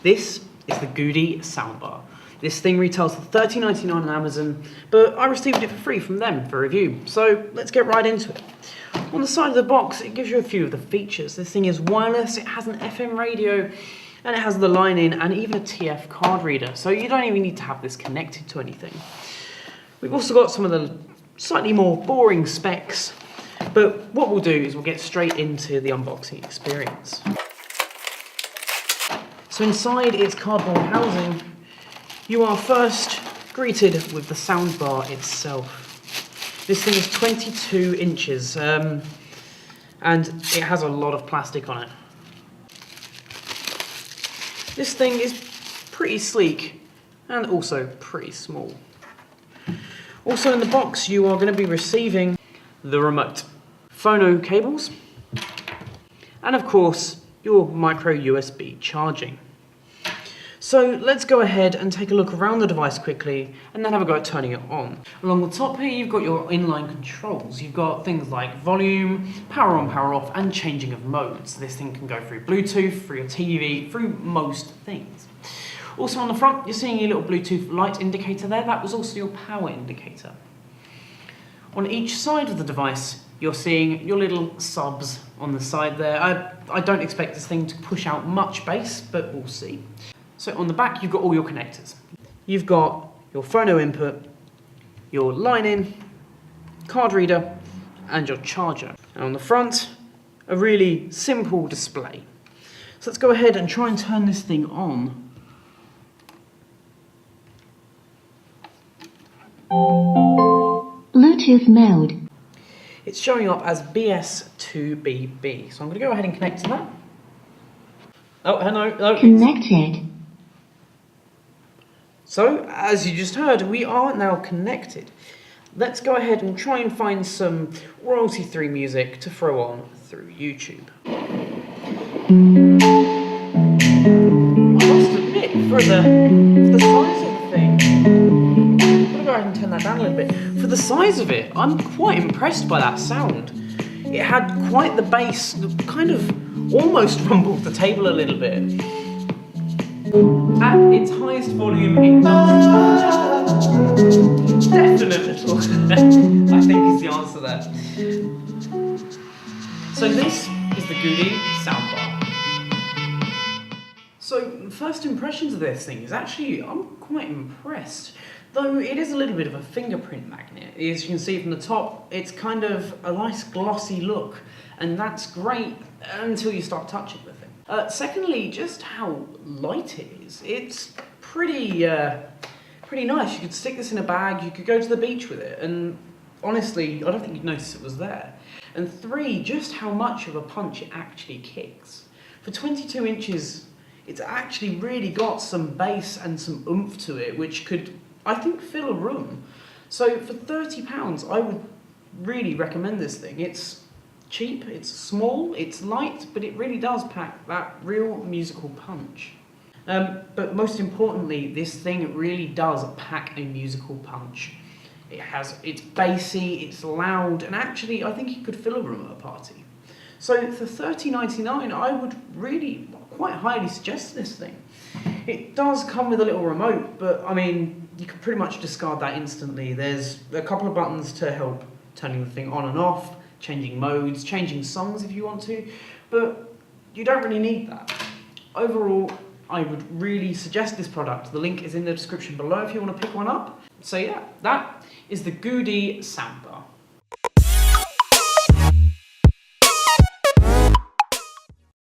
This is the GooDee Soundbar. This thing retails for $13.99 on Amazon, but I received it for free from them for review, so let's get right into it. On the side of the box, it gives you a few of the features. This thing is wireless, it has an FM radio, and it has the line in and even a TF card reader, so you don't even need to have this connected to anything. We've also got some of the slightly more boring specs, but what we'll do is we'll get straight into the unboxing experience. So inside its cardboard housing, you are first greeted with the soundbar itself. This thing is 22 inches and it has a lot of plastic on it. This thing is pretty sleek and also pretty small. Also in the box you are going to be receiving the remote, phono cables, and of course your micro USB charging. So let's go ahead and take a look around the device quickly and then have a go at turning it on. Along the top here you've got your inline controls. You've got things like volume, power on, power off, and changing of modes. This thing can go through Bluetooth, through your TV, through most things. Also on the front you're seeing a little Bluetooth light indicator there. That was also your power indicator. On each side of the device you're seeing your little subs on the side there. I don't expect this thing to push out much bass, but we'll see. So on the back you've got all your connectors. You've got your phono input, your line in, card reader, and your charger. And on the front, a really simple display. So let's go ahead and try and turn this thing on. Bluetooth mode. It's showing up as BS2BB. So I'm going to go ahead and connect to that. Oh, hello. Connected. So, as you just heard, we are now connected. Let's go ahead and try and find some royalty-free music to throw on through YouTube. I must admit, for the size of the thing, I'm going to go ahead and turn that down a little bit. For the size of it, I'm quite impressed by that sound. It had quite the bass, that kind of almost rumbled the table a little bit. At its highest volume, it does definite little, I think is the answer there. So this is the GooDee Soundbar. So first impressions of this thing is actually, I'm quite impressed. Though it is a little bit of a fingerprint magnet. As you can see from the top, it's kind of a nice glossy look, and that's great until you start touching the thing. Secondly, just how light it is. It's pretty nice. You could stick this in a bag, you could go to the beach with it, and honestly, I don't think you'd notice it was there. And three, just how much of a punch it actually kicks. For 22 inches, it's actually really got some bass and some oomph to it, which could, I think, fill a room. So for £30, I would really recommend this thing. It's cheap, it's small, it's light, but it really does pack that real musical punch. But most importantly, this thing really does pack a musical punch. It's bassy, it's loud, and actually I think it could fill a room at a party. So for $30.99, I would really quite highly suggest this thing. It does come with a little remote, but I mean, you can pretty much discard that instantly. There's a couple of buttons to help turning the thing on and off, changing modes, changing songs if you want to, but you don't really need that. Overall, I would really suggest this product. The link is in the description below if you want to pick one up. So yeah, that is the GooDee Soundbar.